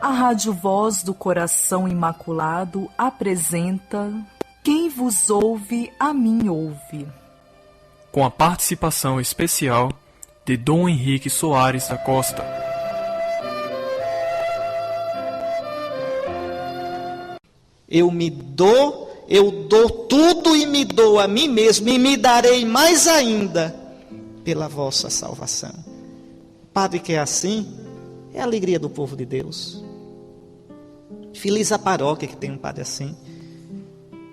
A Rádio Voz do Coração Imaculado apresenta Quem vos ouve, a mim ouve. Com a participação especial de Dom Henrique Soares da Costa. Eu dou tudo e me dou a mim mesmo, e me darei mais ainda pela vossa salvação. Padre que é assim, é a alegria do povo de Deus. Feliz a paróquia que tem um padre assim.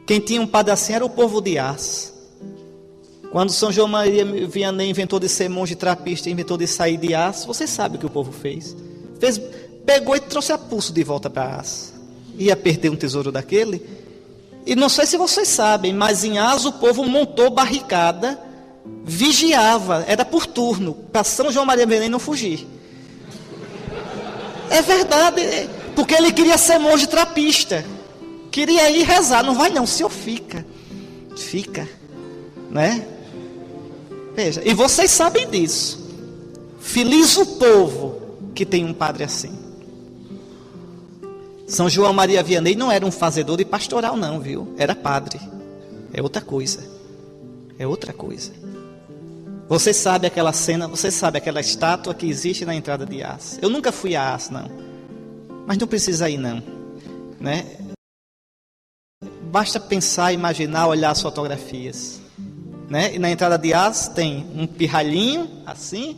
Quem tinha um padre assim era o povo de Ars. Quando São João Maria Vianney inventou de ser monge trapista, inventou de sair de Ars, você sabe o que o povo fez. Pegou e trouxe a pulso de volta para Ars. Ia perder um tesouro daquele. E não sei se vocês sabem, mas em Ars o povo montou barricada, vigiava, era por turno, para São João Maria Vianney não fugir. É verdade, porque ele queria ser monge trapista. Queria ir rezar, não vai não, o senhor fica, né? Veja, e vocês sabem disso. Feliz o povo que tem um padre assim. São João Maria Vianney não era um fazedor de pastoral não, viu? Era padre. É outra coisa. É outra coisa. Você sabe aquela cena, você sabe aquela estátua que existe na entrada de Ars. Eu nunca fui a Ars, não. Mas não precisa ir, não. Né? Basta pensar, imaginar, olhar as fotografias. Né? E na entrada de Ars tem um pirralhinho, assim,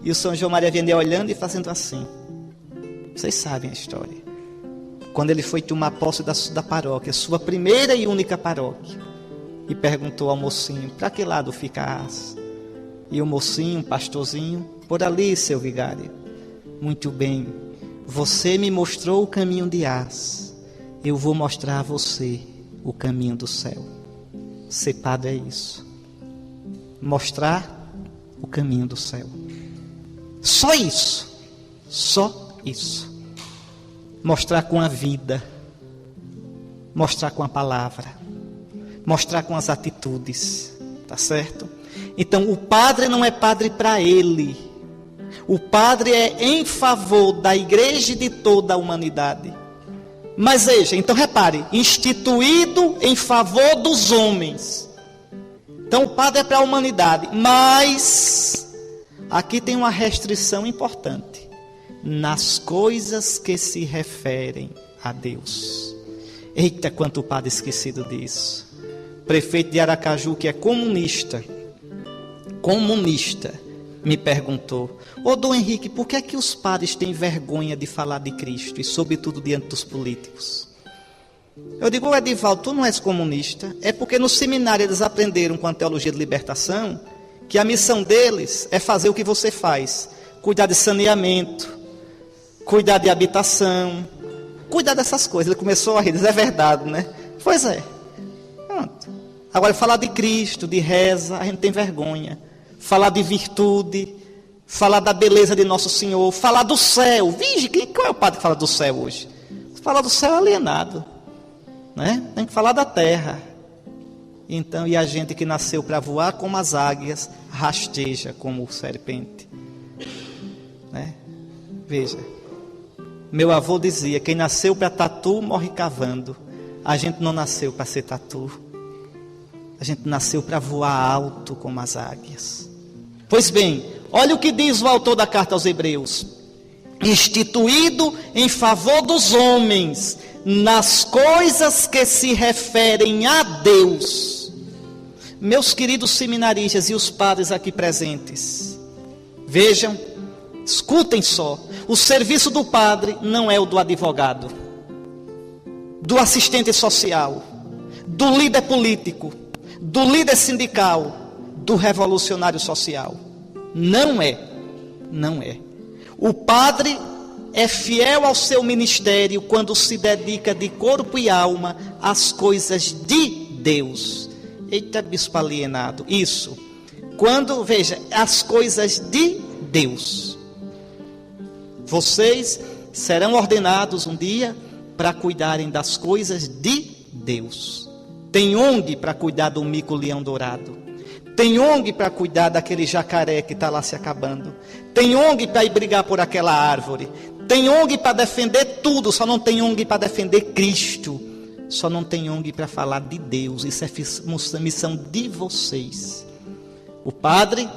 e o São João Maria Vianney olhando e fazendo assim. Vocês sabem a história. Quando ele foi tomar posse da paróquia, sua primeira e única paróquia, e perguntou ao mocinho, para que lado fica Ars? E o mocinho, um pastorzinho, por ali, seu vigário. Muito bem, você me mostrou o caminho de Ars, eu vou mostrar a você o caminho do céu. Ser padre é isso, mostrar o caminho do céu. Só isso, só isso. Mostrar com a vida, mostrar com a palavra, mostrar com as atitudes, tá certo? Então o padre não é padre para ele, o padre é em favor da igreja e de toda a humanidade. Mas veja, então repare, instituído em favor dos homens. Então o padre é para a humanidade, mas aqui tem uma restrição importante. Nas coisas que se referem a Deus. Eita, quanto o padre esquecido disso. Prefeito de Aracaju, que é comunista, me perguntou: ô Dom Henrique, por que é que os padres têm vergonha de falar de Cristo, e sobretudo diante dos políticos? Eu digo: Edivaldo, tu não és comunista. É porque no seminário eles aprenderam com a teologia de libertação que a missão deles é fazer o que você faz: cuidar de saneamento, cuidar de habitação, cuidar dessas coisas. Ele começou a rir, diz: é verdade, né? Pois é. Pronto. Agora, falar de Cristo, de reza, a gente tem vergonha. Falar de virtude, falar da beleza de Nosso Senhor, falar do céu. Vige, qual é o padre que fala do céu hoje? Falar do céu é alienado, né? Tem que falar da terra. Então, e a gente que nasceu para voar como as águias, rasteja como serpente, né? Veja, meu avô dizia: quem nasceu para tatu morre cavando. A gente não nasceu para ser tatu, a gente nasceu para voar alto como as águias. Pois bem, olha o que diz o autor da carta aos Hebreus: instituído em favor dos homens, nas coisas que se referem a Deus. Meus queridos seminaristas e os padres aqui presentes, vejam, escutem só. O serviço do padre não é o do advogado, do assistente social, do líder político, do líder sindical, do revolucionário social. Não é. O padre é fiel ao seu ministério quando se dedica de corpo e alma às coisas de Deus. Eita, bispo alienado. Isso. Quando, veja, as coisas de Deus. Vocês serão ordenados um dia para cuidarem das coisas de Deus. Tem ONG para cuidar do mico-leão dourado. Tem ONG para cuidar daquele jacaré que está lá se acabando. Tem ONG para ir brigar por aquela árvore. Tem ONG para defender tudo, só não tem ONG para defender Cristo. Só não tem ONG para falar de Deus. Isso é missão de vocês. O padre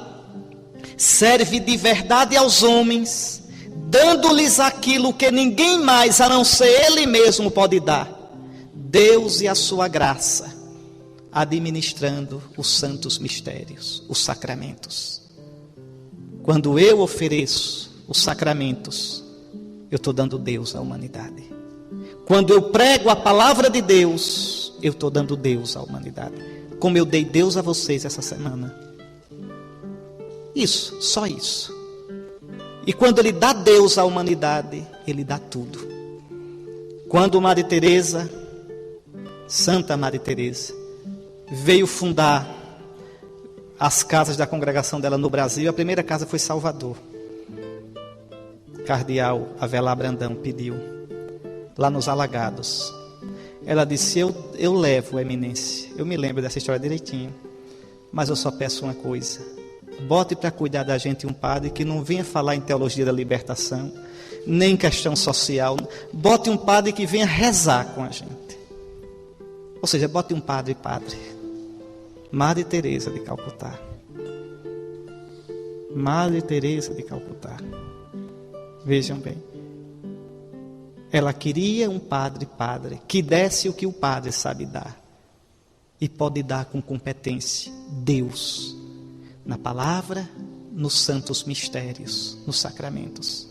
serve de verdade aos homens, dando-lhes aquilo que ninguém mais, a não ser Ele mesmo, pode dar: Deus e a sua graça, administrando os santos mistérios, os sacramentos. Quando eu ofereço os sacramentos, eu estou dando Deus à humanidade. Quando eu prego a palavra de Deus, eu estou dando Deus à humanidade. Como eu dei Deus a vocês essa semana. Isso, só isso. E quando Ele dá Deus à humanidade, Ele dá tudo. Quando Maria Teresa, Santa Maria Teresa, veio fundar as casas da congregação dela no Brasil, a primeira casa foi Salvador. Cardeal Avelar Brandão pediu, lá nos Alagados. Ela disse: eu levo, eminência. Eu me lembro dessa história direitinho, mas eu só peço uma coisa: bote para cuidar da gente um padre que não venha falar em teologia da libertação, nem em questão social. Bote um padre que venha rezar com a gente. Ou seja, bote um padre. Madre Teresa de Calcutá. Madre Teresa de Calcutá. Vejam bem. Ela queria um padre que desse o que o padre sabe dar. E pode dar com competência: Deus. Na palavra, nos santos mistérios, nos sacramentos.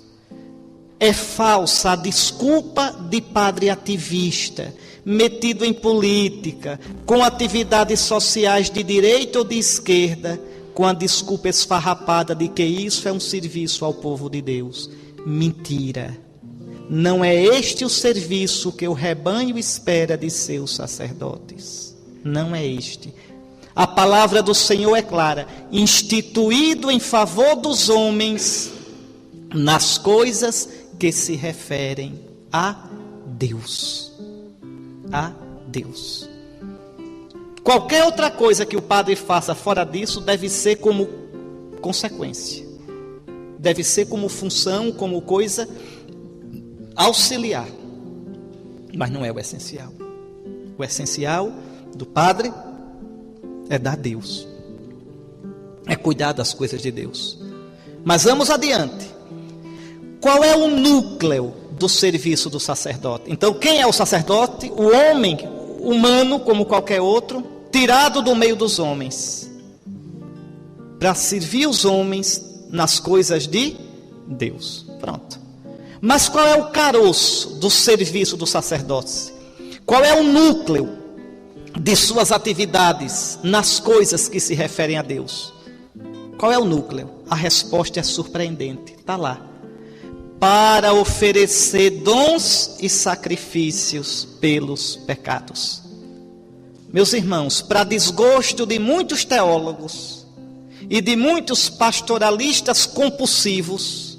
É falsa a desculpa de padre ativista, metido em política, com atividades sociais de direita ou de esquerda, com a desculpa esfarrapada de que isso é um serviço ao povo de Deus. Mentira. Não é este o serviço que o rebanho espera de seus sacerdotes. Não é este. A palavra do Senhor é clara: instituído em favor dos homens nas coisas que se referem a Deus. A Deus. Qualquer outra coisa que o padre faça fora disso deve ser como consequência. Deve ser como função, como coisa auxiliar. Mas não é o essencial. O essencial do padre é dar a Deus. É cuidar das coisas de Deus. Mas vamos adiante. Qual é o núcleo do serviço do sacerdote? Então, quem é o sacerdote? O homem humano, como qualquer outro, tirado do meio dos homens, para servir os homens nas coisas de Deus. Pronto. Mas qual é o caroço do serviço do sacerdote? Qual é o núcleo de suas atividades nas coisas que se referem a Deus? Qual é o núcleo? A resposta é surpreendente. Está lá. Para oferecer dons e sacrifícios pelos pecados. Meus irmãos, para desgosto de muitos teólogos e de muitos pastoralistas compulsivos,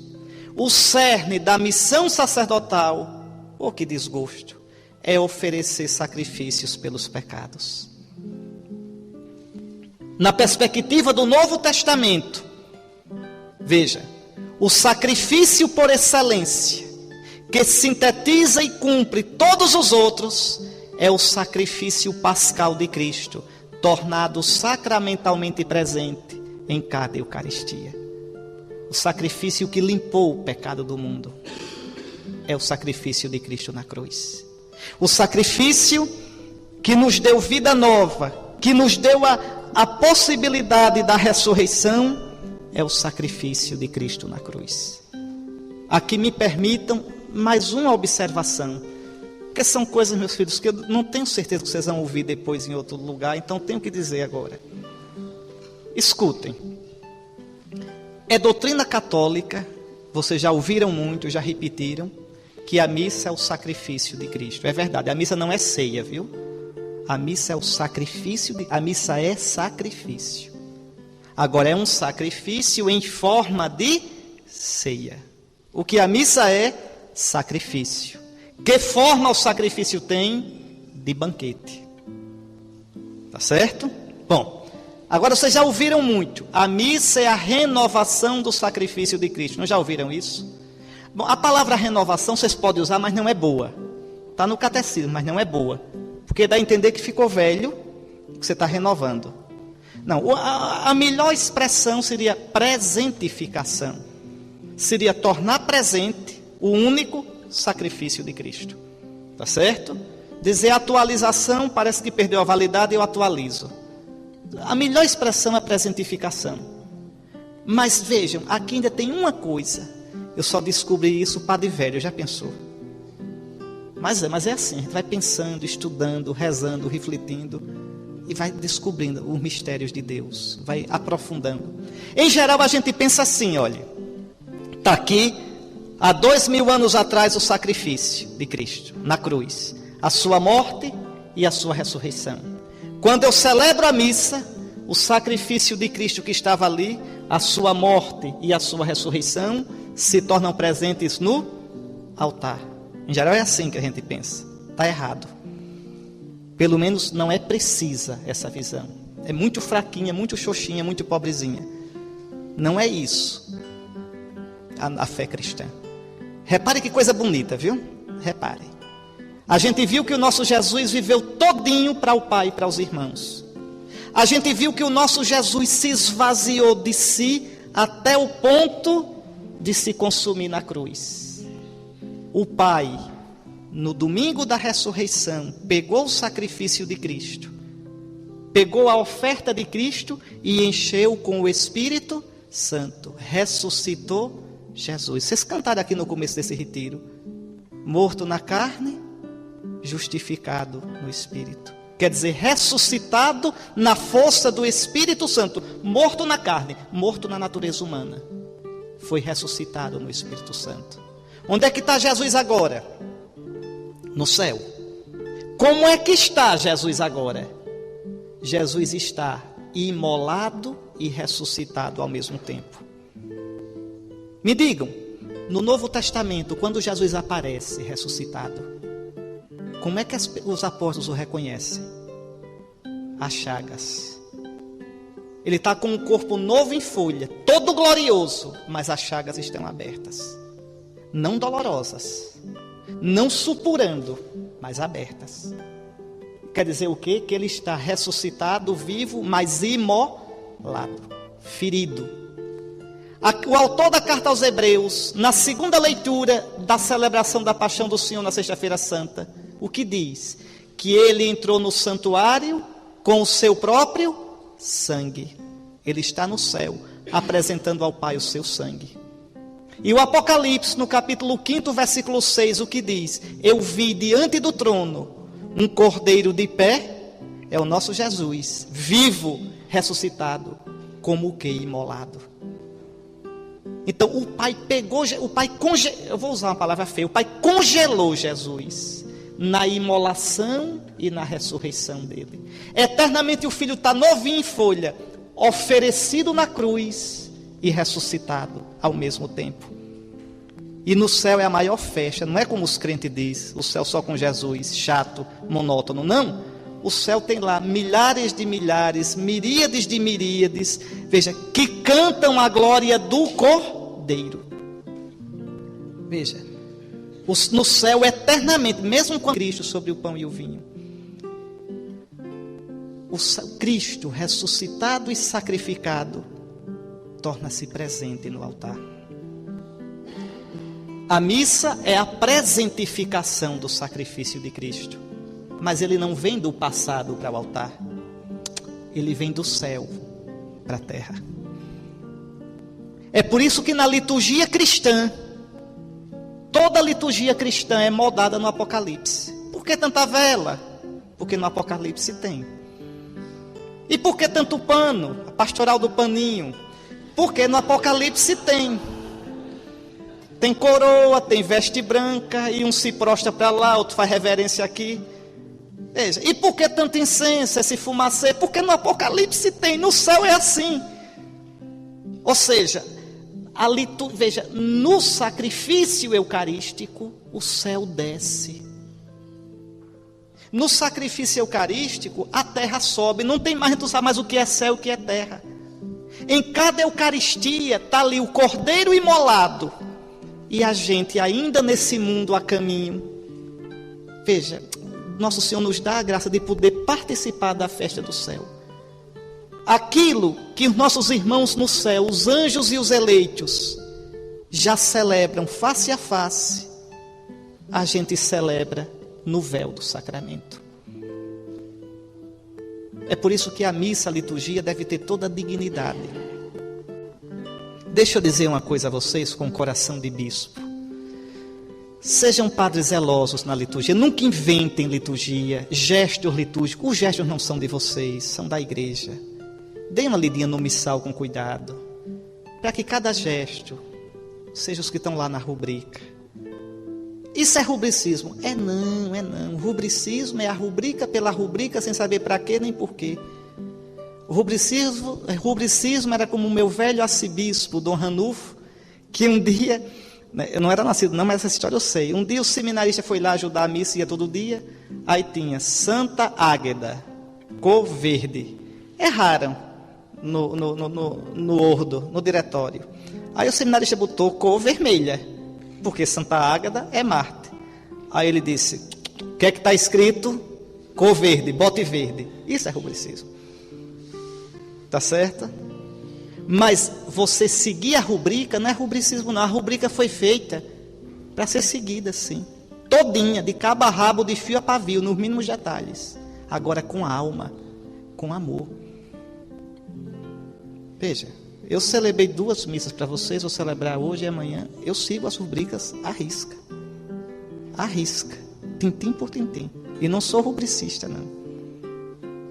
o cerne da missão sacerdotal, que desgosto, é oferecer sacrifícios pelos pecados. Na perspectiva do Novo Testamento, veja, o sacrifício por excelência, que sintetiza e cumpre todos os outros, é o sacrifício pascal de Cristo, tornado sacramentalmente presente em cada Eucaristia. O sacrifício que limpou o pecado do mundo é o sacrifício de Cristo na cruz. O sacrifício que nos deu vida nova, que nos deu a possibilidade da ressurreição, é o sacrifício de Cristo na cruz. Aqui me permitam mais uma observação, que são coisas, meus filhos, que eu não tenho certeza que vocês vão ouvir depois em outro lugar, então tenho que dizer agora. Escutem. É doutrina católica, vocês já ouviram muito, já repetiram, que a missa é o sacrifício de Cristo. É verdade, a missa não é ceia, viu? A missa é o sacrifício, a missa é sacrifício. Agora é um sacrifício em forma de ceia. O que a missa é? Sacrifício. Que forma o sacrifício tem? De banquete. Tá certo? Bom, agora vocês já ouviram muito. A missa é a renovação do sacrifício de Cristo. Não já ouviram isso? Bom, a palavra renovação vocês podem usar, mas não é boa. Está no catecismo, mas não é boa. Porque dá a entender que ficou velho, que você está renovando. Não, a melhor expressão seria presentificação. Seria tornar presente o único sacrifício de Cristo. Tá certo? Dizer atualização, parece que perdeu a validade, eu atualizo. A melhor expressão é presentificação. Mas vejam, aqui ainda tem uma coisa. Eu só descobri isso padre velho, já pensou? Mas é assim, a gente vai pensando, estudando, rezando, refletindo e vai descobrindo os mistérios de Deus, vai aprofundando. Em geral a gente pensa assim, olha, está aqui há 2000 anos atrás o sacrifício de Cristo na cruz, a sua morte e a sua ressurreição. Quando eu celebro a missa, o sacrifício de Cristo que estava ali, a sua morte e a sua ressurreição se tornam presentes no altar. Em geral é assim que a gente pensa. Está errado. Pelo menos não é precisa essa visão. É muito fraquinha, muito xoxinha, muito pobrezinha. Não é isso a fé cristã. Repare que coisa bonita, viu? Repare. A gente viu que o nosso Jesus viveu todinho para o Pai e para os irmãos. A gente viu que o nosso Jesus se esvaziou de si até o ponto de se consumir na cruz. O Pai, no domingo da ressurreição, pegou o sacrifício de Cristo, pegou a oferta de Cristo e encheu com o Espírito Santo. Ressuscitou Jesus. Vocês cantaram aqui no começo desse retiro. Morto na carne, justificado no Espírito. Quer dizer, ressuscitado na força do Espírito Santo. Morto na carne, morto na natureza humana. Foi ressuscitado no Espírito Santo. Onde é que está Jesus agora? No céu. Como é que está Jesus agora? Jesus está imolado e ressuscitado ao mesmo tempo. Me digam, no Novo Testamento, quando Jesus aparece ressuscitado, como é que os apóstolos o reconhecem? As chagas. Ele está com um corpo novo em folha, todo glorioso, mas as chagas estão abertas. Não dolorosas, não supurando, mas abertas. Quer dizer o quê? Que ele está ressuscitado, vivo, mas imolado, ferido. O autor da carta aos Hebreus, na segunda leitura da celebração da paixão do Senhor na Sexta-feira Santa, o que diz? Que ele entrou no santuário com o seu próprio sangue. Ele está no céu, apresentando ao Pai o seu sangue. E o Apocalipse, no capítulo 5, versículo 6, o que diz? Eu vi diante do trono um cordeiro de pé, é o nosso Jesus, vivo, ressuscitado, como o que imolado. Então o Pai eu vou usar uma palavra feia, o Pai congelou Jesus na imolação e na ressurreição dele. Eternamente o Filho está novinho em folha, oferecido na cruz e ressuscitado ao mesmo tempo. E no céu é a maior festa, não é como os crentes dizem, o céu só com Jesus, chato, monótono, não. O céu tem lá milhares de milhares, miríades de miríades, veja, que cantam a glória do Cordeiro. Veja, no céu eternamente, mesmo com Cristo sobre o pão e o vinho. O Cristo ressuscitado e sacrificado torna-se presente no altar. A missa é a presentificação do sacrifício de Cristo. Mas ele não vem do passado para o altar. Ele vem do céu para a terra. É por isso que na liturgia cristã, toda liturgia cristã é moldada no Apocalipse. Por que tanta vela? Porque no Apocalipse tem. E por que tanto pano? A pastoral do paninho. Porque no Apocalipse tem. Tem coroa, tem veste branca, e um se prostra para lá, outro faz reverência aqui. Veja, e por que tanto incenso, esse fumacê? Porque no Apocalipse tem, no céu é assim. Ou seja, veja, no sacrifício eucarístico, o céu desce. No sacrifício eucarístico, a terra sobe. Não tem mais, tu sabe mais o que é céu e o que é terra. Em cada Eucaristia está ali o cordeiro imolado. e a gente ainda nesse mundo a caminho. Veja, nosso Senhor nos dá a graça de poder participar da festa do céu. Aquilo que os nossos irmãos no céu, os anjos e os eleitos, já celebram face a face, a gente celebra no véu do sacramento. É por isso que a missa, a liturgia, deve ter toda a dignidade. Deixa eu dizer uma coisa a vocês com o coração de bispo. Sejam padres zelosos na liturgia, nunca inventem liturgia, gestos litúrgicos. Os gestos não são de vocês, são da igreja. Deem uma lidinha no missal com cuidado, para que cada gesto seja os que estão lá na rubrica. Isso é rubricismo? É não. Rubricismo é a rubrica pela rubrica, sem saber para quê nem por quê. O rubricismo era como o meu velho arcebispo, Dom Ranulfo, que um dia, eu não era nascido não, mas essa história eu sei. Um dia o seminarista foi lá ajudar a missa, ia todo dia, aí tinha Santa Águeda, cor verde. Erraram no ordo, no diretório. Aí o seminarista botou cor vermelha, porque Santa Águeda é Marte. Aí ele disse, o que é que está escrito? Cor verde, bote verde. Isso é rubricismo. Tá certo? Mas você seguir a rubrica não é rubricismo não. A rubrica foi feita para ser seguida, sim. Todinha, de cabo a rabo, de fio a pavio, nos mínimos detalhes. Agora com alma, com amor. Veja, eu celebrei 2 missas para vocês, vou celebrar hoje e amanhã. Eu sigo as rubricas à risca. À risca. Tintim por tintim. E não sou rubricista, não.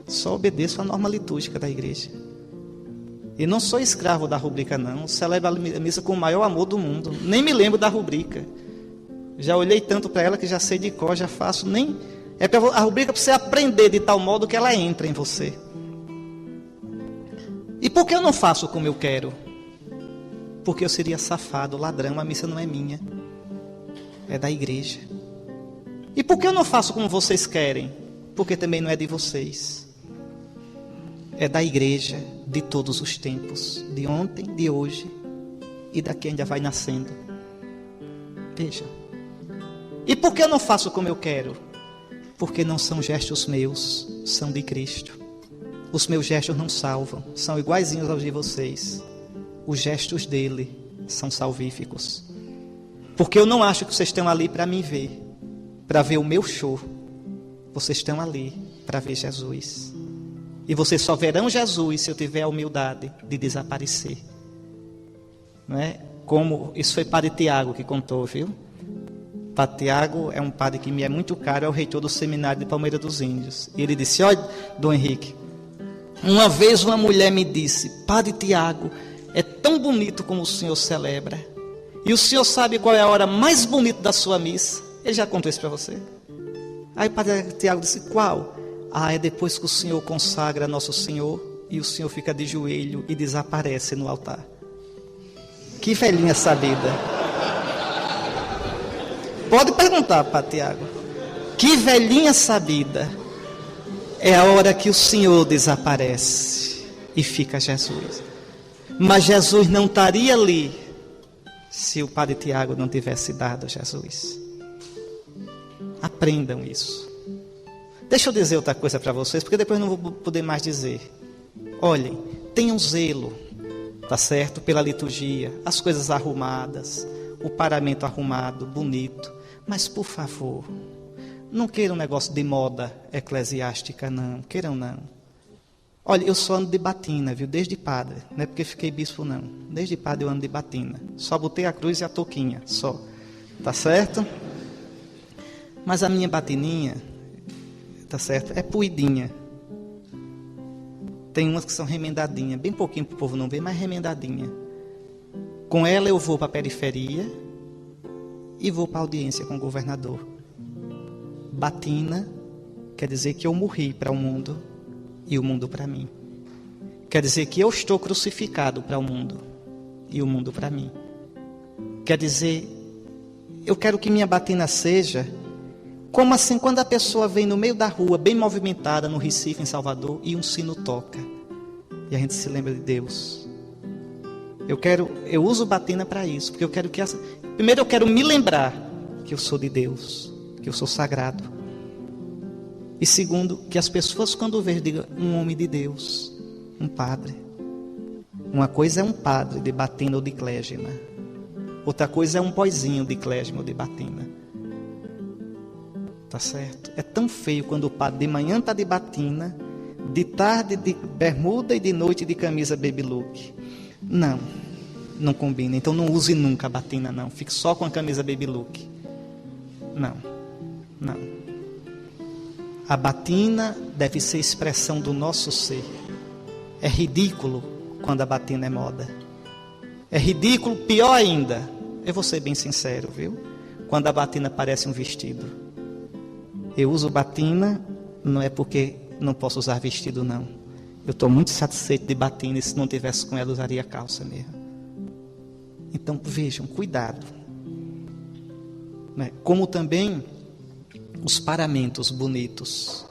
Só obedeço à norma litúrgica da igreja. E não sou escravo da rubrica, não. Celebro a missa com o maior amor do mundo. Nem me lembro da rubrica. Já olhei tanto para ela que já sei de cor, já faço. Nem é a rubrica para você aprender de tal modo que ela entra em você. E por que eu não faço como eu quero? Porque eu seria safado, ladrão. A missa não é minha. É da igreja. E por que eu não faço como vocês querem? Porque também não é de vocês. É da igreja de todos os tempos, de ontem, de hoje e daqui ainda vai nascendo. Veja. E por que eu não faço como eu quero? Porque não são gestos meus, são de Cristo. Os meus gestos não salvam, são iguaizinhos aos de vocês. Os gestos dele são salvíficos. Porque eu não acho que vocês estão ali para me ver, para ver o meu show. Vocês estão ali para ver Jesus. E vocês só verão Jesus se eu tiver a humildade de desaparecer. Não é? Como isso foi Padre Tiago que contou, viu? Padre Tiago é um padre que me é muito caro, é o reitor do seminário de Palmeira dos Índios. E ele disse, olha, Dom Henrique, uma vez uma mulher me disse, Padre Tiago, é tão bonito como o senhor celebra. E o senhor sabe qual é a hora mais bonita da sua missa? Ele já contou isso para você? Aí o Padre Tiago disse, qual? É depois que o senhor consagra Nosso Senhor e o senhor fica de joelho e desaparece no altar. Que velhinha sabida. Pode perguntar, Padre Tiago. Que velhinha sabida. É a hora que o Senhor desaparece e fica Jesus. Mas Jesus não estaria ali se o Padre Tiago não tivesse dado Jesus. Aprendam isso. Deixa eu dizer outra coisa para vocês, porque depois não vou poder mais dizer. Olhem, tenham zelo, tá certo? Pela liturgia, as coisas arrumadas, o paramento arrumado, bonito. Mas, por favor, não queiram um negócio de moda eclesiástica, não. Queiram, não. Olha, eu só ando de batina, viu? Desde padre. Não é porque fiquei bispo, não. Desde padre eu ando de batina. Só botei a cruz e a touquinha, só. Tá certo? Mas a minha batininha, tá certo? É puidinha. Tem umas que são remendadinhas. Bem pouquinho para o povo não ver, mas remendadinha. Com ela eu vou para a periferia e vou para a audiência com o governador. Batina quer dizer que eu morri para o mundo e o mundo para mim. Quer dizer que eu estou crucificado para o mundo e o mundo para mim. Quer dizer, eu quero que minha batina seja como assim quando a pessoa vem no meio da rua, bem movimentada, no Recife, em Salvador, e um sino toca. E a gente se lembra de Deus. Eu uso batina para isso, porque eu quero que Primeiro eu quero me lembrar que eu sou de Deus, que eu sou sagrado. E segundo, que as pessoas quando veem, digam, um homem de Deus, um padre. Uma coisa é um padre de batina ou de clésima. Outra coisa é um boizinho de clésima ou de batina. Tá certo? É tão feio quando o padre de manhã está de batina, de tarde de bermuda e de noite de camisa baby look. Não combina. Então não use nunca a batina, não. Fique só com a camisa baby look. Não. A batina deve ser expressão do nosso ser. É ridículo quando a batina é moda. É ridículo, pior ainda. Eu vou ser bem sincero, viu? Quando a batina parece um vestido. Eu uso batina, não é porque não posso usar vestido, não. Eu estou muito satisfeito de batina e se não tivesse com ela, usaria calça mesmo. Então vejam, cuidado. Como também os paramentos bonitos.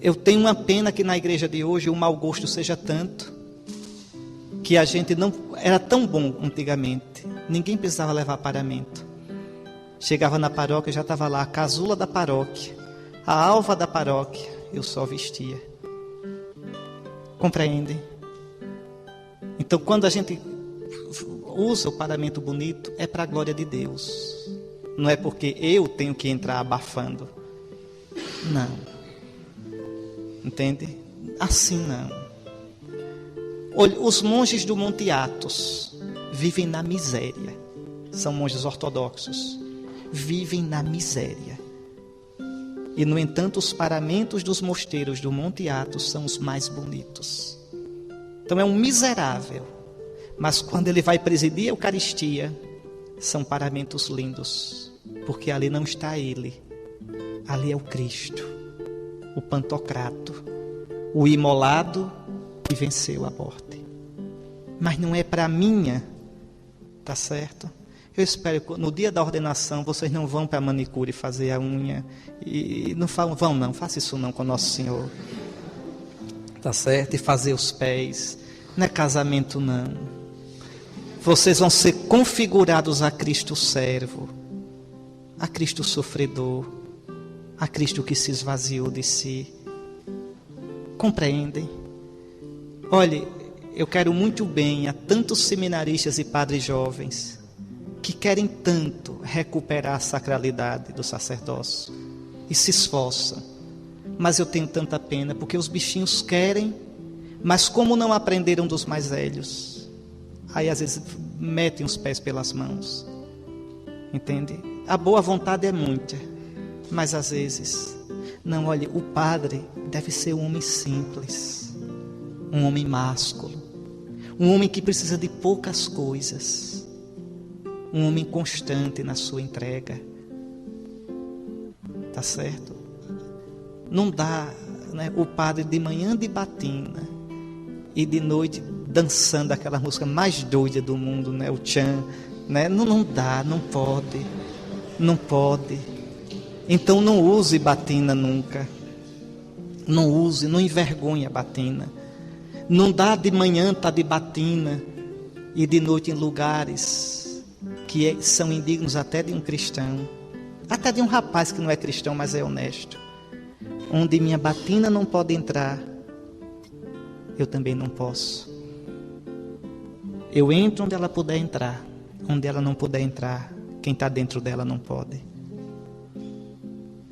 Eu tenho uma pena que na igreja de hoje o mau gosto seja tanto, que a gente não... Era tão bom antigamente, ninguém precisava levar paramento. Chegava na paróquia, já estava lá a casula da paróquia, a alva da paróquia, eu só vestia. Compreendem? Então quando a gente usa o paramento bonito, é para a glória de Deus. Não é porque eu tenho que entrar abafando. Não. Entende? Assim não. Olha, os monges do Monte Athos vivem na miséria. São monges ortodoxos. Vivem na miséria. E, no entanto, os paramentos dos mosteiros do Monte Athos são os mais bonitos. Então é um miserável. Mas quando ele vai presidir a Eucaristia, são paramentos lindos. Porque ali não está ele. Ali é o Cristo. O Pantocrato. O imolado que venceu a morte. Mas não é para minha. Tá certo? Eu espero que no dia da ordenação vocês não vão para a manicure fazer a unha. E não vão não, faça isso não com Nosso Senhor. Tá certo? E fazer os pés. Não é casamento não. Vocês vão ser configurados a Cristo servo, a Cristo sofredor, a Cristo que se esvaziou de si. Compreendem? Olhe, eu quero muito bem a tantos seminaristas e padres jovens que querem tanto recuperar a sacralidade do sacerdócio e se esforçam. Mas eu tenho tanta pena porque os bichinhos querem, mas como não aprenderam dos mais velhos, aí às vezes metem os pés pelas mãos. Entende? A boa vontade é muita, mas às vezes não. Olha, o padre deve ser um homem simples, um homem másculo, um homem que precisa de poucas coisas, um homem constante na sua entrega. Tá certo? Não dá, né, o padre de manhã de batina e de noite dançando aquela música mais doida do mundo, né, o tchan, né? Não dá, não pode. Então não use batina nunca. Não use, não envergonhe a batina. Não dá de manhã tá de batina e de noite em lugares que são indignos até de um cristão, até de um rapaz que não é cristão, mas é honesto. Onde minha batina não pode entrar, eu também não posso. Eu entro onde ela puder entrar. Onde ela não puder entrar, quem está dentro dela não pode.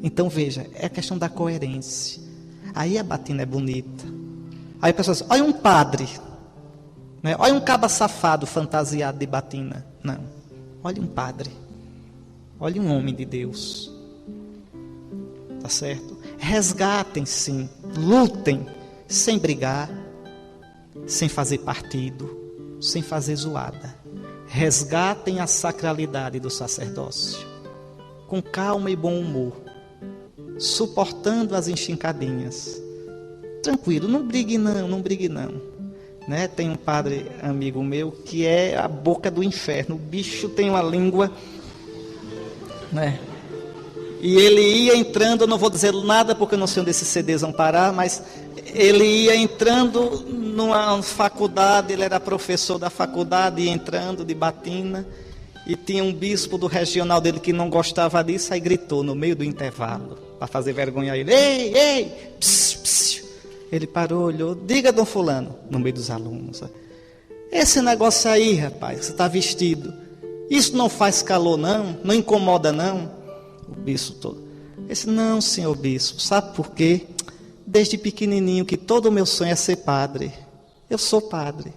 Então veja, é a questão da coerência. Aí a batina é bonita. Aí a pessoa diz, olha um padre, né? Olha um caba safado fantasiado de batina. Não, olha um padre. Olha um homem de Deus. Tá certo? Resgatem sim, lutem, sem brigar, sem fazer partido, sem fazer zoada. Resgatem a sacralidade do sacerdócio, com calma e bom humor, suportando as enxincadinhas. Tranquilo, não brigue não. Né? Tem um padre amigo meu que é a boca do inferno. O bicho tem uma língua, né? E ele ia entrando, eu não vou dizer nada porque eu não sei onde esses CDs vão parar, mas ele ia entrando numa faculdade, ele era professor da faculdade, ia entrando de batina, E tinha um bispo do regional dele que não gostava disso, aí gritou no meio do intervalo, para fazer vergonha a ele. Ei, ei, psiu, psiu. Ele parou, olhou, diga, Dom Fulano, no meio dos alunos. Esse negócio aí, rapaz, você está vestido, isso não faz calor não? Não incomoda não? O bispo todo. Ele disse, não, senhor bispo, sabe por quê? Desde pequenininho que todo o meu sonho é ser padre. Eu sou padre.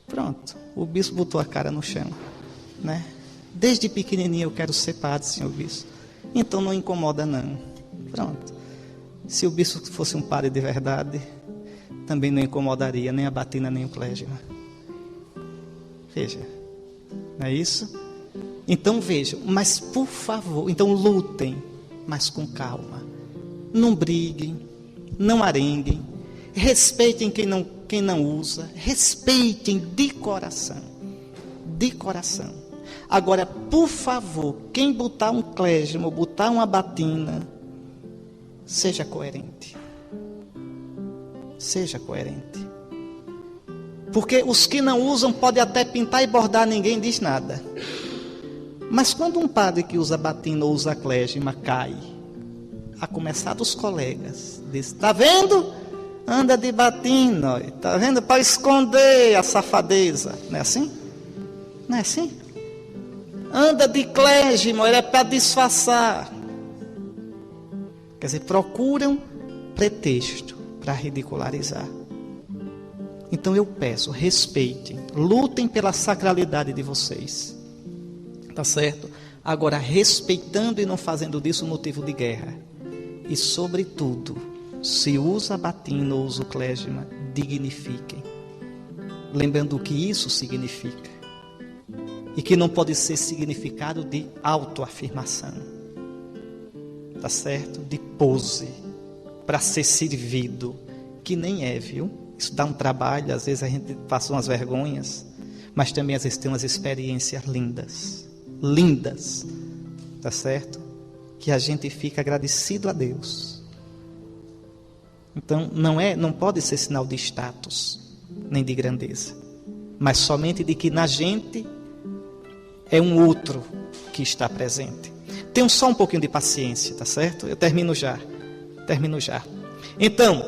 Pronto, o bispo botou a cara no chão, né? Desde pequenininho eu quero ser padre, senhor bispo. Então não incomoda não. Pronto. Se o bispo fosse um padre de verdade, também não incomodaria nem a batina nem o clégima. Veja, não é isso? Então vejam, mas por favor, então lutem, mas com calma. Não briguem, não arenguem, respeitem quem não usa, respeitem de coração. De coração. Agora, por favor, quem botar um clégimo, botar uma batina, seja coerente. Seja coerente. Porque os que não usam podem até pintar e bordar, ninguém diz nada. Mas quando um padre que usa batina ou usa clégima cai, a começar dos colegas, diz, tá vendo? Anda de batina, tá vendo? Para esconder a safadeza. Não é assim? Não é assim? Anda de clégima, ele é para disfarçar. Quer dizer, procuram pretexto para ridicularizar. Então eu peço, respeitem, lutem pela sacralidade de vocês. Tá certo? Agora, respeitando e não fazendo disso motivo de guerra. E, sobretudo, se usa batina ou usa o clégima, dignifiquem. Lembrando o que isso significa. E que não pode ser significado de autoafirmação. Tá certo? De pose. Para ser servido. Que nem é, viu? Isso dá um trabalho, às vezes a gente passa umas vergonhas. Mas também às vezes tem umas experiências lindas. Lindas. Tá certo? Que a gente fica agradecido a Deus. Então não pode ser sinal de status, nem de grandeza. Mas somente de que na gente é um outro que está presente. Tenham só um pouquinho de paciência, tá certo? Eu termino já. Então,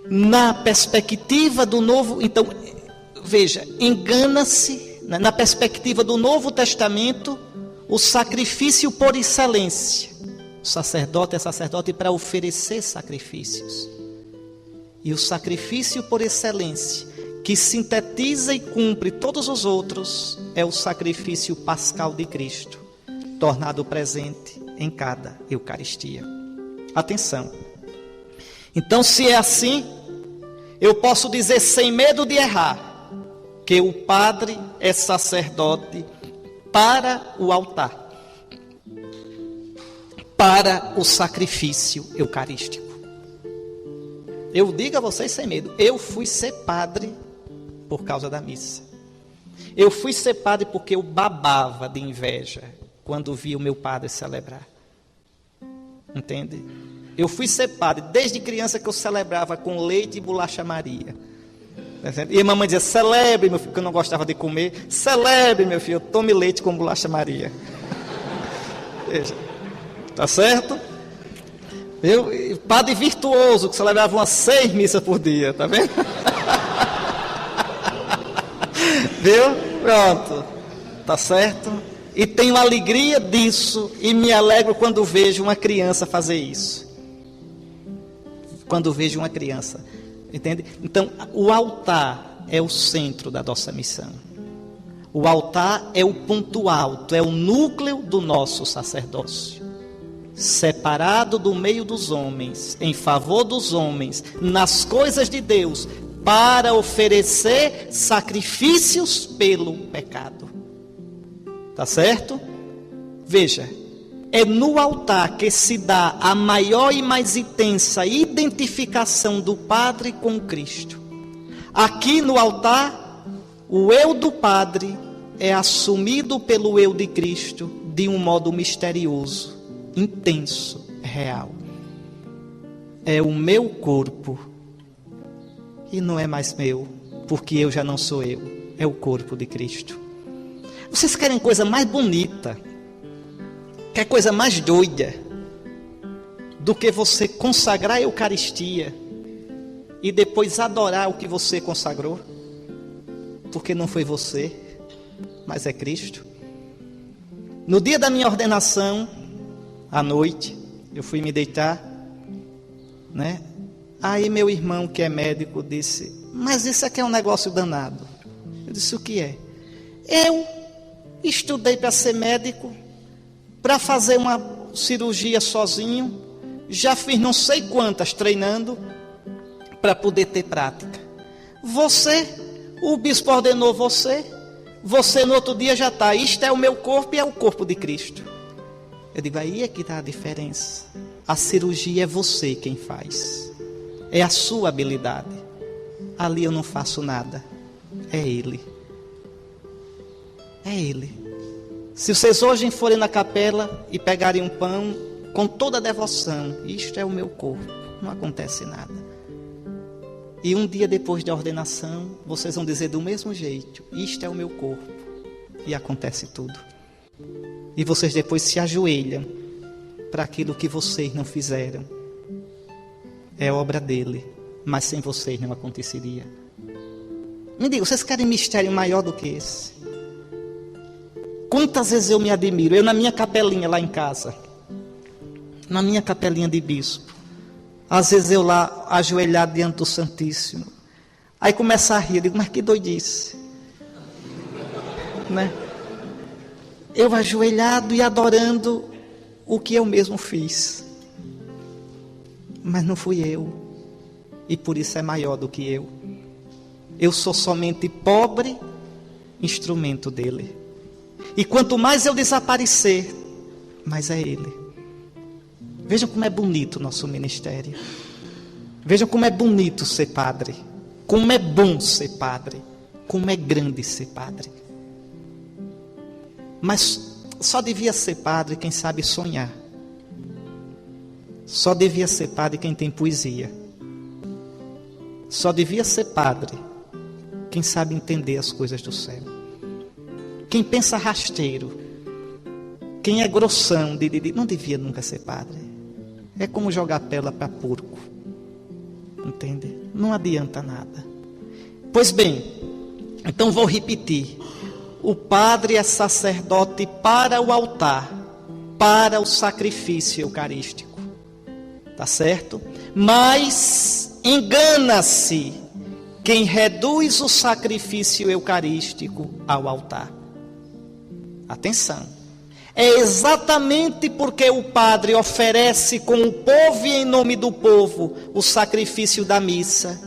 na perspectiva do novo, então, veja, engana-se, na perspectiva do Novo Testamento, o sacrifício por excelência. O sacerdote é sacerdote para oferecer sacrifícios. E o sacrifício por excelência, que sintetiza e cumpre todos os outros, é o sacrifício pascal de Cristo, tornado presente em cada Eucaristia. Atenção. Então, se é assim, eu posso dizer sem medo de errar, que o padre é sacerdote para o altar, para o sacrifício eucarístico. Eu digo a vocês sem medo, eu fui ser padre por causa da missa. Eu fui ser padre porque eu babava de inveja quando via o meu padre celebrar. Entende? Eu fui ser padre desde criança, que eu celebrava com leite e bolacha Maria. E a mamãe dizia, celebre, meu filho, que eu não gostava de comer. Celebre, meu filho, tome leite com bolacha Maria. Veja, tá certo? Padre virtuoso, que celebrava umas 6 missas por dia, tá vendo? Viu? Pronto, tá certo? E tenho alegria disso e me alegro quando vejo uma criança fazer isso. Quando vejo uma criança, entende? Então, o altar é o centro da nossa missão. O altar é o ponto alto, é o núcleo do nosso sacerdócio. Separado do meio dos homens, em favor dos homens, nas coisas de Deus, para oferecer sacrifícios pelo pecado. Tá certo? Veja, é no altar que se dá a maior e mais intensa identificação do padre com Cristo. Aqui no altar, o eu do padre é assumido pelo eu de Cristo de um modo misterioso, intenso, real. É o meu corpo e não é mais meu, porque eu já não sou eu, é o corpo de Cristo. Vocês querem coisa mais bonita, quer coisa mais doida do que você consagrar a Eucaristia e depois adorar o que você consagrou? Porque não foi você, mas é Cristo. No dia da minha ordenação, à noite, eu fui me deitar, né? Aí meu irmão, que é médico, disse: mas isso aqui é um negócio danado. Eu disse: o que é? Eu estudei para ser médico, para fazer uma cirurgia sozinho, já fiz não sei quantas treinando para poder ter prática. Você, o bispo ordenou você no outro dia já está, isto é o meu corpo e é o corpo de Cristo. Eu digo: aí é que está a diferença. A cirurgia é você quem faz, é a sua habilidade. Ali eu não faço nada, é Ele. É Ele. Se vocês hoje forem na capela e pegarem um pão com toda a devoção, isto é o meu corpo, não acontece nada. E um dia depois da ordenação, vocês vão dizer do mesmo jeito: isto é o meu corpo, e acontece tudo. E vocês depois se ajoelham para aquilo que vocês não fizeram. É obra dele, mas sem vocês não aconteceria. Me diga, vocês querem mistério maior do que esse? Quantas vezes eu me admiro, eu na minha capelinha lá em casa, na minha capelinha de bispo, às vezes eu lá ajoelhado diante do Santíssimo, aí começa a rir, eu digo: mas que doidice, né? Eu ajoelhado e adorando o que eu mesmo fiz, mas não fui eu, e por isso é maior do que eu. Eu sou somente pobre instrumento dele. E quanto mais eu desaparecer, mais é Ele. Vejam como é bonito o nosso ministério. Vejam como é bonito ser padre. Como é bom ser padre. Como é grande ser padre. Mas só devia ser padre quem sabe sonhar. Só devia ser padre quem tem poesia. Só devia ser padre quem sabe entender as coisas do céu. Quem pensa rasteiro, quem é grossão, não devia nunca ser padre. É como jogar pérola para porco. Entende? Não adianta nada. Pois bem, então vou repetir. O padre é sacerdote para o altar, para o sacrifício eucarístico. Tá certo? Mas engana-se quem reduz o sacrifício eucarístico ao altar. Atenção, é exatamente porque o padre oferece com o povo e em nome do povo o sacrifício da missa,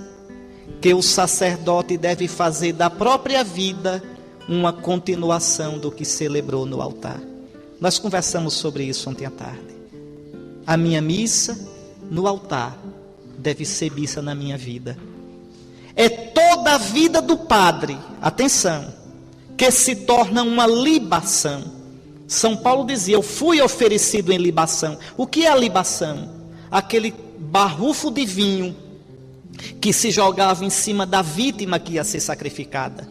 que o sacerdote deve fazer da própria vida uma continuação do que celebrou no altar. Nós conversamos sobre isso ontem à tarde. A minha missa no altar deve ser missa na minha vida. É toda a vida do padre, atenção, que se torna uma libação. São Paulo dizia: eu fui oferecido em libação. O que é a libação? Aquele barrufo de vinho que se jogava em cima da vítima que ia ser sacrificada.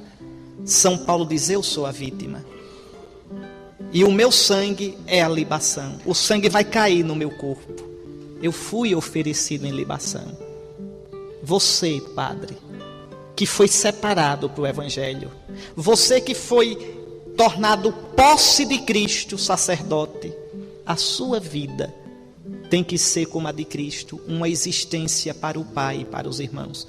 São Paulo diz: eu sou a vítima. E o meu sangue é a libação. O sangue vai cair no meu corpo. Eu fui oferecido em libação. Você, padre, que foi separado para o Evangelho. Você que foi tornado posse de Cristo, sacerdote. A sua vida tem que ser como a de Cristo, uma existência para o Pai e para os irmãos.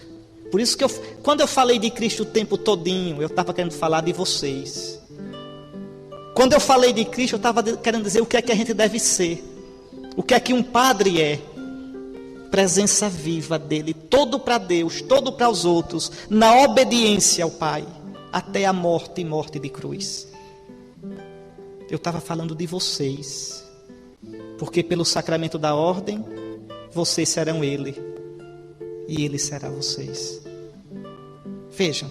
Por isso que quando eu falei de Cristo o tempo todinho, eu estava querendo falar de vocês. Quando eu falei de Cristo, eu estava querendo dizer o que é que a gente deve ser. O que é que um padre é. Presença viva dele, todo para Deus, todo para os outros, na obediência ao Pai, até a morte e morte de cruz. Eu estava falando de vocês, porque pelo sacramento da ordem, vocês serão Ele, e Ele será vocês. Vejam,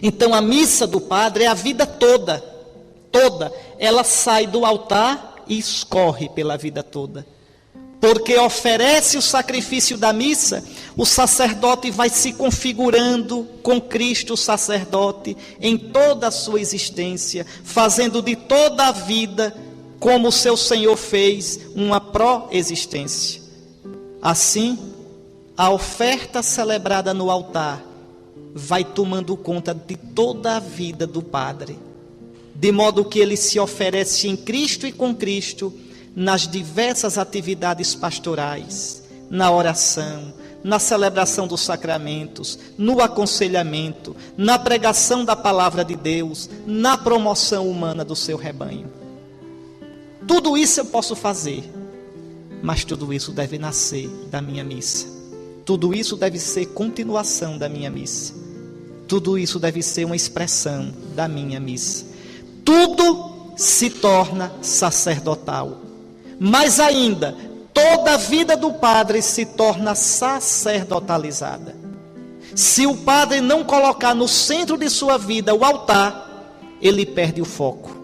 então a missa do padre é a vida toda, ela sai do altar e escorre pela vida toda. Porque oferece o sacrifício da missa, o sacerdote vai se configurando com Cristo, o sacerdote, em toda a sua existência, fazendo de toda a vida, como o seu Senhor fez, uma pró-existência. Assim, a oferta celebrada no altar vai tomando conta de toda a vida do Padre, de modo que ele se oferece em Cristo e com Cristo, nas diversas atividades pastorais, na oração, na celebração dos sacramentos, no aconselhamento, na pregação da palavra de Deus, na promoção humana do seu rebanho. Tudo isso eu posso fazer, mas tudo isso deve nascer da minha missa. Tudo isso deve ser continuação da minha missa. Tudo isso deve ser uma expressão da minha missa. Tudo se torna sacerdotal. Mais ainda, toda a vida do padre se torna sacerdotalizada. Se o padre não colocar no centro de sua vida o altar, ele perde o foco.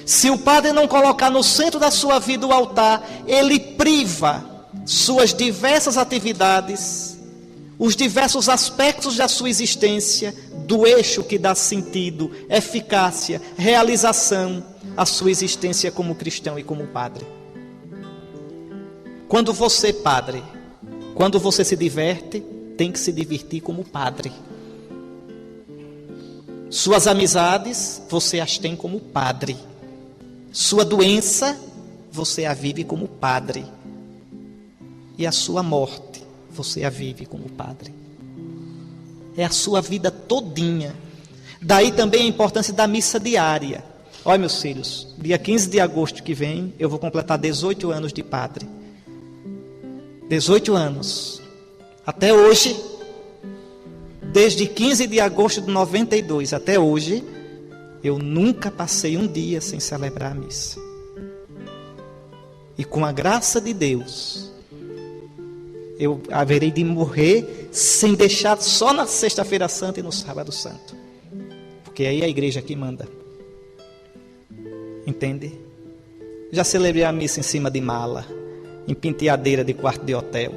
Se o padre não colocar no centro da sua vida o altar, ele priva suas diversas atividades, os diversos aspectos da sua existência, do eixo que dá sentido, eficácia, realização à sua existência como cristão e como padre. Quando você, padre, quando você se diverte, tem que se divertir como padre. Suas amizades, você as tem como padre. Sua doença, você a vive como padre. E a sua morte, você a vive como padre. É a sua vida todinha. Daí também a importância da missa diária. Olha, meus filhos, dia 15 de agosto que vem, eu vou completar 18 anos de padre. 18 anos. Até hoje, desde 15 de agosto de 92 até hoje, eu nunca passei um dia sem celebrar a missa. E com a graça de Deus, eu haverei de morrer sem deixar só na sexta-feira santa e no sábado santo. Porque aí é a igreja que manda. Entende? Já celebrei a missa em cima de mala, em penteadeira de quarto de hotel.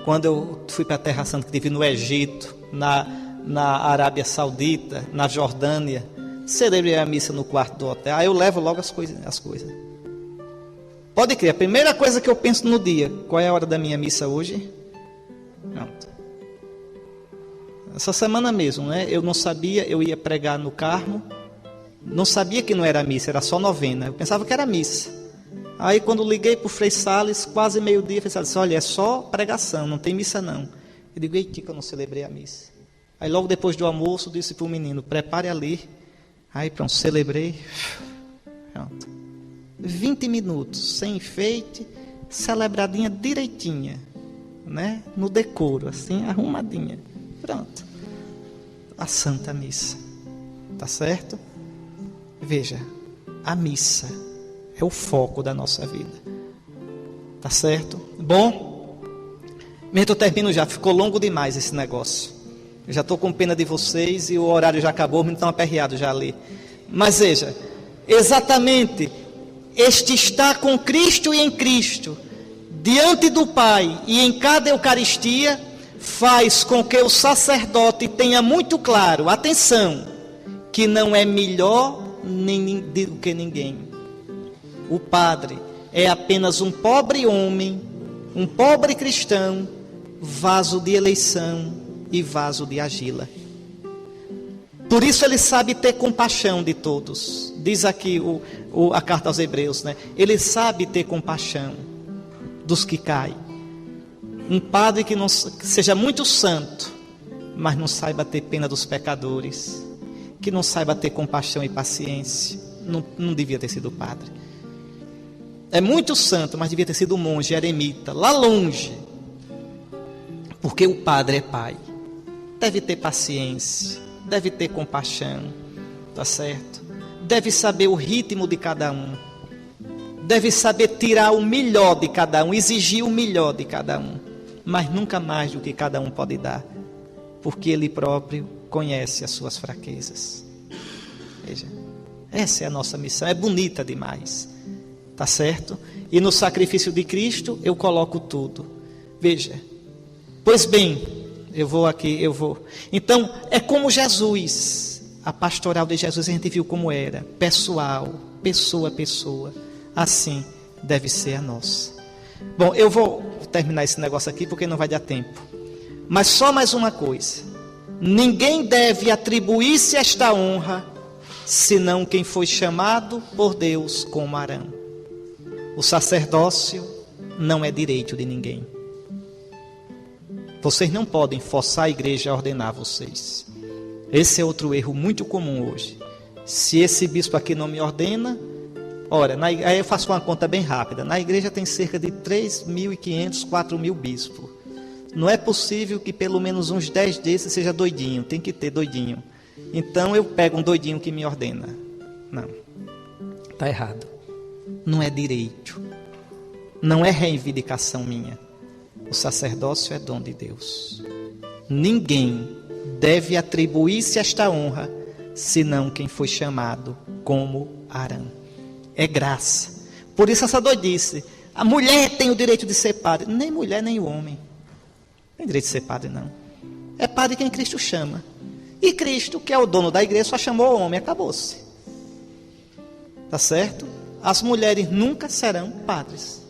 Quando eu fui para a Terra Santa, que estive no Egito, na Arábia Saudita, na Jordânia, celebrei a missa no quarto do hotel. Aí eu levo logo as coisas. Pode crer, a primeira coisa que eu penso no dia, qual é a hora da minha missa hoje? Pronto. Essa semana mesmo, né? Eu não sabia, eu ia pregar no Carmo, não sabia que não era missa, era só novena. Eu pensava que era missa. Aí quando liguei para o Frei Salles, quase meio-dia, o Frei Salles disse, olha, é só pregação, não tem missa não. Eu digo, eita, que eu não celebrei a missa. Aí logo depois do almoço, disse para o menino, prepare ali. Aí pronto, celebrei. Pronto. 20 minutos, sem enfeite, celebradinha direitinha, né? No decoro, assim, arrumadinha. Pronto. A Santa Missa. Tá certo? Veja, a missa é o foco da nossa vida. Tá certo? Bom, eu termino já. Ficou longo demais esse negócio. Eu já estou com pena de vocês e o horário já acabou, me estão aperreado já ali. Mas veja, exatamente, este estar com Cristo e em Cristo, diante do Pai e em cada Eucaristia, faz com que o sacerdote tenha muito claro, atenção, que não é melhor do que ninguém. O padre é apenas um pobre homem, um pobre cristão, vaso de eleição e vaso de argila. Por isso ele sabe ter compaixão de todos. Diz aqui a carta aos Hebreus, né? Ele sabe ter compaixão dos que caem. Um padre que seja muito santo, mas não saiba ter pena dos pecadores, que não saiba ter compaixão e paciência, não devia ter sido padre. É muito santo, mas devia ter sido monge, eremita, lá longe. Porque o padre é pai. Deve ter paciência, deve ter compaixão, tá certo? Deve saber o ritmo de cada um. Deve saber tirar o melhor de cada um, exigir o melhor de cada um. Mas nunca mais do que cada um pode dar. Porque ele próprio conhece as suas fraquezas. Veja, essa é a nossa missão, é bonita demais. Tá certo? E no sacrifício de Cristo eu coloco tudo. Veja. Pois bem, eu vou. Então, é como Jesus. A pastoral de Jesus a gente viu como era. Pessoal, pessoa a pessoa. Assim deve ser a nossa. Bom, eu vou terminar esse negócio aqui porque não vai dar tempo. Mas só mais uma coisa. Ninguém deve atribuir-se esta honra, senão quem foi chamado por Deus como Arão. O sacerdócio não é direito de ninguém. Vocês não podem forçar a igreja a ordenar vocês. Esse é outro erro muito comum hoje. Se esse bispo aqui não me ordena, ora, aí eu faço uma conta bem rápida. Na igreja tem cerca de 3.500, 4.000 bispos. Não é possível que pelo menos uns 10 desses seja doidinho. Tem que ter doidinho. Então eu pego um doidinho que me ordena. Não. Está errado. Não é direito. Não é reivindicação minha. O sacerdócio é dom de Deus. Ninguém deve atribuir-se esta honra, senão quem foi chamado como Arão. É graça. Por isso essa doidice. A mulher tem o direito de ser padre. Nem mulher, nem o homem. Não tem direito de ser padre, não. É padre quem Cristo chama. E Cristo, que é o dono da igreja, só chamou o homem, acabou-se. Tá certo? As mulheres nunca serão padres.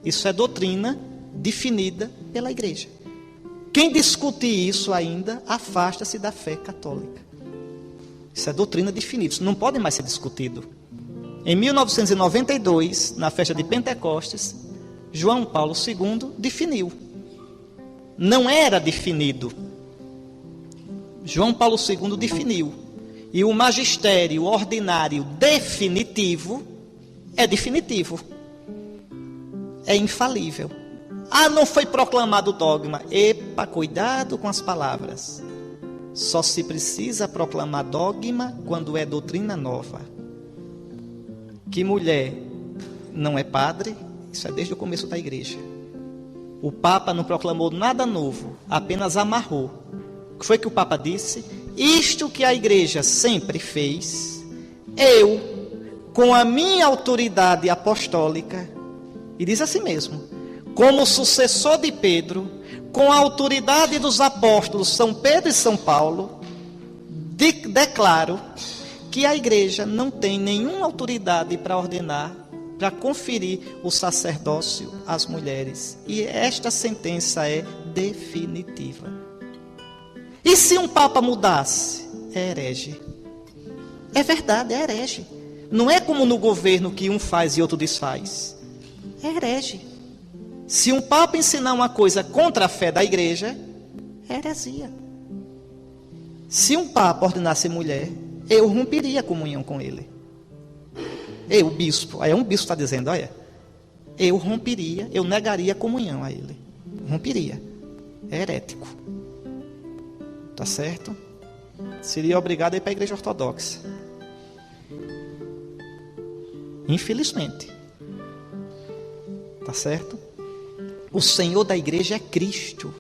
Isso é doutrina definida pela igreja. Quem discute isso ainda, afasta-se da fé católica. Isso é doutrina definida, isso não pode mais ser discutido. Em 1992, na festa de Pentecostes, João Paulo II definiu. Não era definido. João Paulo II definiu. E o magistério ordinário definitivo é definitivo. É infalível. Ah, não foi proclamado o dogma. Epa, cuidado com as palavras. Só se precisa proclamar dogma quando é doutrina nova. Que mulher não é padre, isso é desde o começo da igreja. O Papa não proclamou nada novo, apenas amarrou. O que foi que o Papa disse? Isto que a igreja sempre fez, eu, com a minha autoridade apostólica, e diz assim mesmo, como sucessor de Pedro, com a autoridade dos apóstolos São Pedro e São Paulo, declaro que a igreja não tem nenhuma autoridade para ordenar, para conferir o sacerdócio às mulheres. E esta sentença é definitiva. E se um papa mudasse? É herege. É verdade, é herege. Não é como no governo que um faz e outro desfaz. É herege. Se um papa ensinar uma coisa contra a fé da igreja, é heresia. Se um papa ordenasse mulher, eu romperia a comunhão com ele. Eu, bispo, aí um bispo está dizendo, olha, eu romperia, eu negaria a comunhão a ele. Romperia. É herético. Tá certo? Seria obrigado a ir para a igreja ortodoxa. Infelizmente. Tá certo? O Senhor da igreja é Cristo.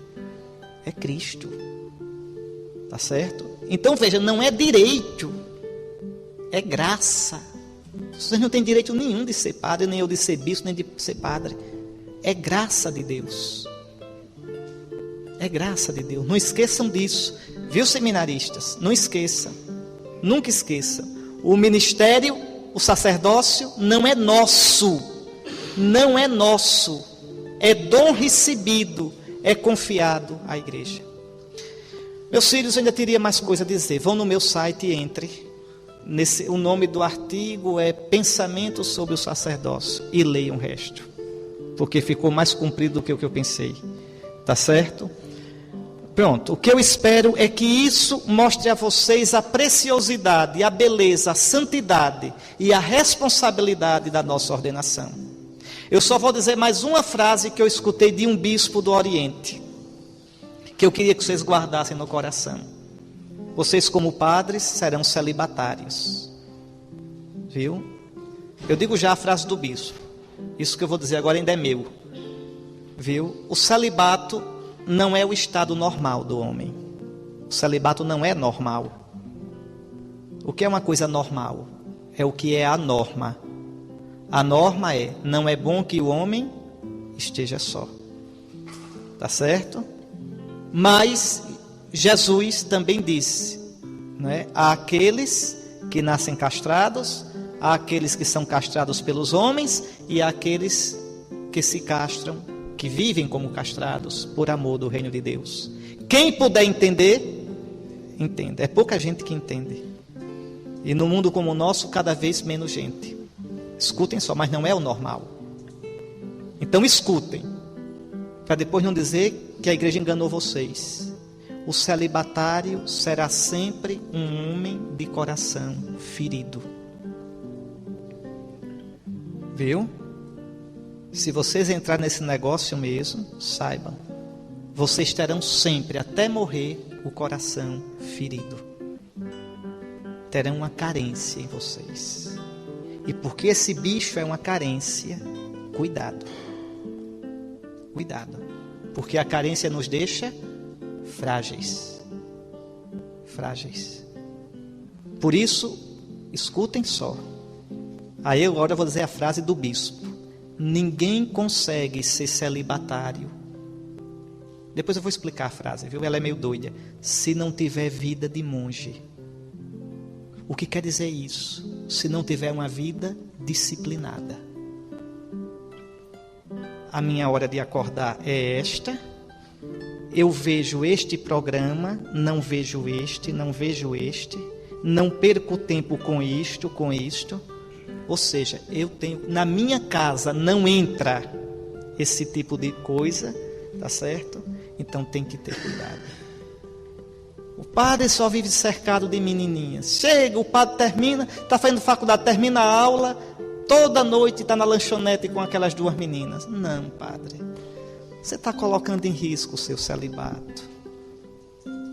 É Cristo. Tá certo? Então veja, não é direito. É graça. Vocês não têm direito nenhum de ser padre, nem eu de ser bispo, nem de ser padre. É graça de Deus. É graça de Deus. Não esqueçam disso. Viu, seminaristas? Não esqueçam. Nunca esqueçam. O ministério, o sacerdócio, não é nosso. Não é nosso. É dom recebido. É confiado à igreja. Meus filhos, eu ainda teria mais coisa a dizer. Vão no meu site e entre. O nome do artigo é Pensamento sobre o Sacerdócio. E leiam o resto. Porque ficou mais comprido do que o que eu pensei. Tá certo? Pronto. O que eu espero é que isso mostre a vocês a preciosidade, a beleza, a santidade e a responsabilidade da nossa ordenação. Eu só vou dizer mais uma frase que eu escutei de um bispo do Oriente, que eu queria que vocês guardassem no coração. Vocês, como padres, serão celibatários. Viu? Eu digo já a frase do bispo. Isso que eu vou dizer agora ainda é meu. Viu? O celibato não é o estado normal do homem. O celibato não é normal. O que é uma coisa normal? É o que é a norma. A norma é: não é bom que o homem esteja só. Tá certo? Mas Jesus também disse, né? Há aqueles que nascem castrados, há aqueles que são castrados pelos homens e há aqueles que se castram, que vivem como castrados por amor do reino de Deus. Quem puder entender, entenda. É pouca gente que entende. E no mundo como o nosso, cada vez menos gente. Escutem só, mas não é o normal. Então escutem, para depois não dizer que a igreja enganou vocês. O celibatário será sempre um homem de coração ferido. Viu? Se vocês entrarem nesse negócio mesmo, saibam, vocês terão sempre, até morrer, o coração ferido. Terão uma carência em vocês. E porque esse bicho é uma carência, cuidado. Cuidado. Porque a carência nos deixa frágeis. Frágeis. Por isso, escutem só. Aí agora eu vou dizer a frase do bispo. Ninguém consegue ser celibatário. Depois eu vou explicar a frase, viu? Ela é meio doida. Se não tiver vida de monge. O que quer dizer isso? Se não tiver uma vida disciplinada. A minha hora de acordar é esta. Eu vejo este programa, não vejo este, não vejo este. Não perco tempo com isto, com isto. Ou seja, eu tenho, na minha casa não entra esse tipo de coisa, tá certo? Então tem que ter cuidado. O padre só vive cercado de menininhas. Chega, o padre termina, está fazendo faculdade, termina a aula, toda noite está na lanchonete com aquelas duas meninas. Não, padre. Você está colocando em risco o seu celibato.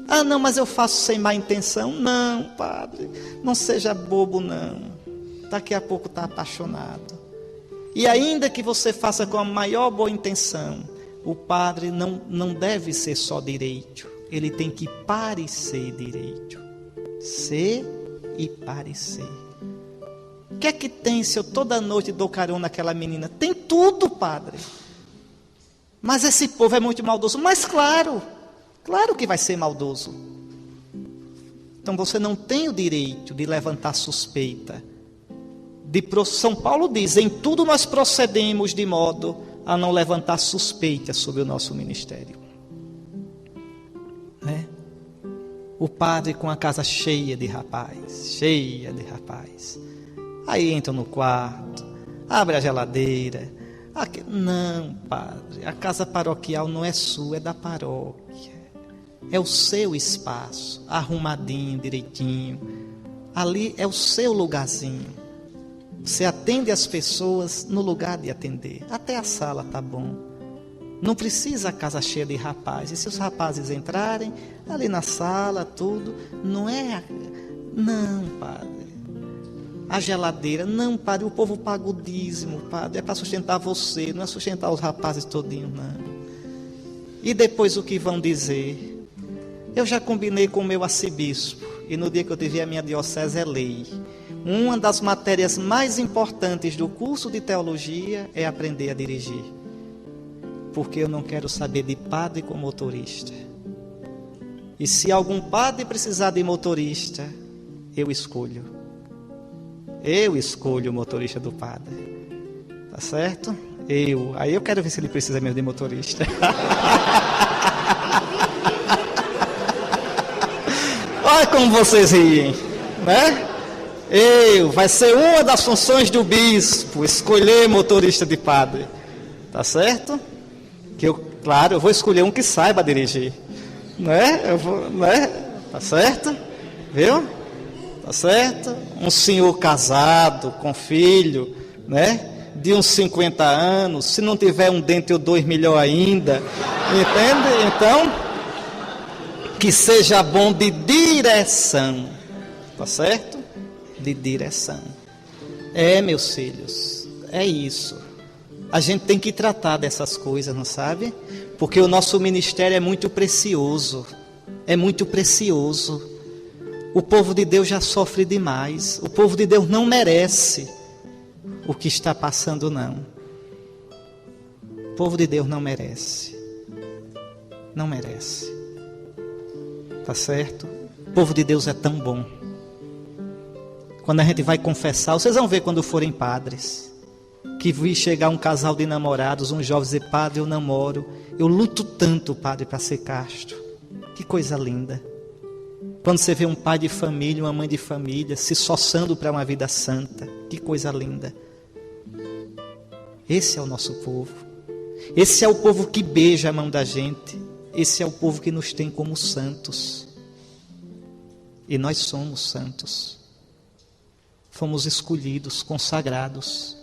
Ah, não, mas eu faço sem má intenção. Não, padre. Não seja bobo, não. Daqui a pouco está apaixonado. E ainda que você faça com a maior boa intenção, o padre não deve ser só direito. Ele tem que parecer direito. Ser e parecer. O que é que tem se eu toda noite dou carona naquela menina? Tem tudo, padre. Mas esse povo é muito maldoso. Mas claro que vai ser maldoso. Então você não tem o direito de levantar suspeita. São Paulo diz, em tudo nós procedemos de modo a não levantar suspeita sobre o nosso ministério. Né? O padre com a casa cheia de rapaz. Aí entra no quarto, abre a geladeira. Não, padre, a casa paroquial não é sua, é da paróquia. É o seu espaço, arrumadinho, direitinho. Ali é o seu lugarzinho. Você atende as pessoas no lugar de atender. Até a sala tá bom. Não precisa a casa cheia de rapazes. E se os rapazes entrarem, ali na sala, tudo, não é... Não, padre. A geladeira, não, padre, o povo paga o dízimo, padre. É para sustentar você, não é sustentar os rapazes todinhos, não. E depois o que vão dizer? Eu já combinei com o meu arcebispo. E no dia que eu tiver a minha diocese é lei. Uma das matérias mais importantes do curso de teologia é aprender a dirigir. Porque eu não quero saber de padre com motorista. E se algum padre precisar de motorista, eu escolho. Eu escolho o motorista do padre. Tá certo? Aí eu quero ver se ele precisa mesmo de motorista. Olha como vocês riem, né? Vai ser uma das funções do bispo, escolher motorista de padre. Tá certo? Claro, eu vou escolher um que saiba dirigir. Né? Tá certo? Viu? Tá certo? Um senhor casado, com filho, né? De uns 50 anos. Se não tiver um dente ou dois, melhor ainda. Entende? Então, que seja bom de direção. Tá certo? De direção. Meus filhos, é isso. A gente tem que tratar dessas coisas, não sabe? Porque o nosso ministério é muito precioso. É muito precioso. O povo de Deus já sofre demais. O povo de Deus não merece. o que está passando, não. O povo de Deus não merece. Não merece. Tá certo? O povo de Deus é tão bom. Quando a gente vai confessar, vocês vão ver quando forem padres, que vi chegar um casal de namorados, um jovem dizer: padre, eu namoro, eu luto tanto, padre, para ser casto. Que coisa linda. Quando você vê um pai de família, uma mãe de família se esforçando para uma vida santa, que coisa linda. Esse é o nosso povo. Esse é o povo que beija a mão da gente. Esse é o povo que nos tem como santos. E nós somos santos. Fomos escolhidos, consagrados.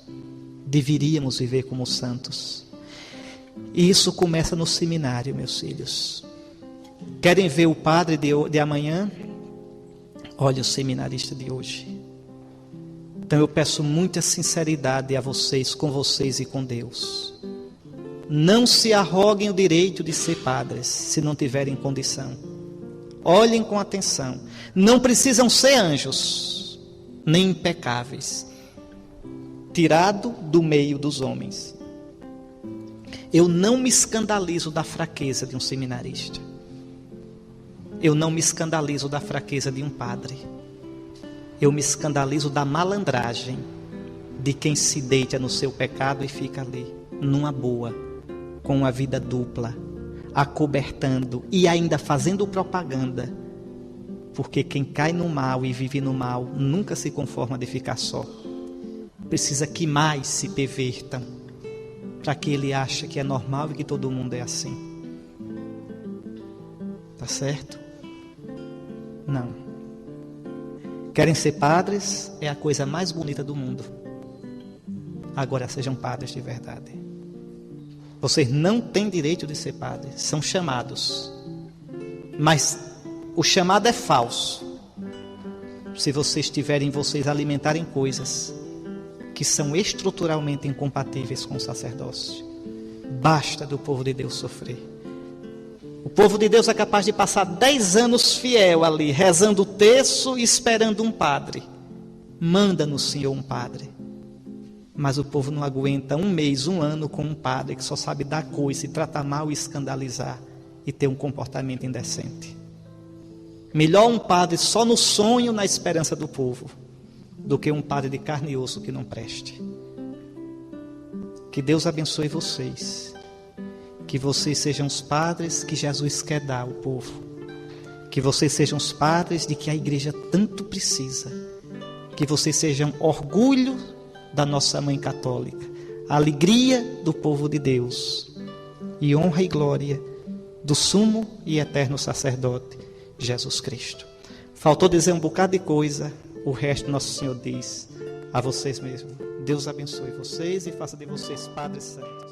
Deveríamos viver como santos. E isso começa no seminário, meus filhos. Querem ver o padre de amanhã? Olha o seminarista de hoje. Então eu peço muita sinceridade a vocês, com vocês e com Deus. Não se arroguem o direito de ser padres, se não tiverem condição. Olhem com atenção. Não precisam ser anjos, nem impecáveis. Tirado do meio dos homens. Eu não me escandalizo da fraqueza de um seminarista. Eu não me escandalizo da fraqueza de um padre. Eu me escandalizo da malandragem de quem se deita no seu pecado e fica ali, numa boa, com uma vida dupla, acobertando e ainda fazendo propaganda. Porque quem cai no mal e vive no mal nunca se conforma de ficar só. Precisa que mais se pervertam, para que ele ache que é normal e que todo mundo é assim. Tá certo? Não. Querem ser padres? É a coisa mais bonita do mundo. Agora sejam padres de verdade. Vocês não têm direito de ser padres. São chamados. Mas o chamado é falso. Se vocês tiverem, vocês alimentarem coisas que são estruturalmente incompatíveis com o sacerdócio. Basta do povo de Deus sofrer. O povo de Deus é capaz de passar 10 anos fiel ali, rezando o terço e esperando um padre. Manda-nos, Senhor, um padre. Mas o povo não aguenta um mês, um ano com um padre que só sabe dar coisa, tratar mal e escandalizar e ter um comportamento indecente. Melhor um padre só no sonho, na esperança do povo, do que um padre de carne e osso que não preste. Que Deus abençoe vocês. Que vocês sejam os padres que Jesus quer dar ao povo. Que vocês sejam os padres de que a igreja tanto precisa. Que vocês sejam orgulho da nossa mãe católica, a alegria do povo de Deus e honra e glória do sumo e eterno sacerdote Jesus Cristo. Faltou dizer um bocado de coisa, o resto Nosso Senhor diz a vocês mesmos. Deus abençoe vocês e faça de vocês padres santos.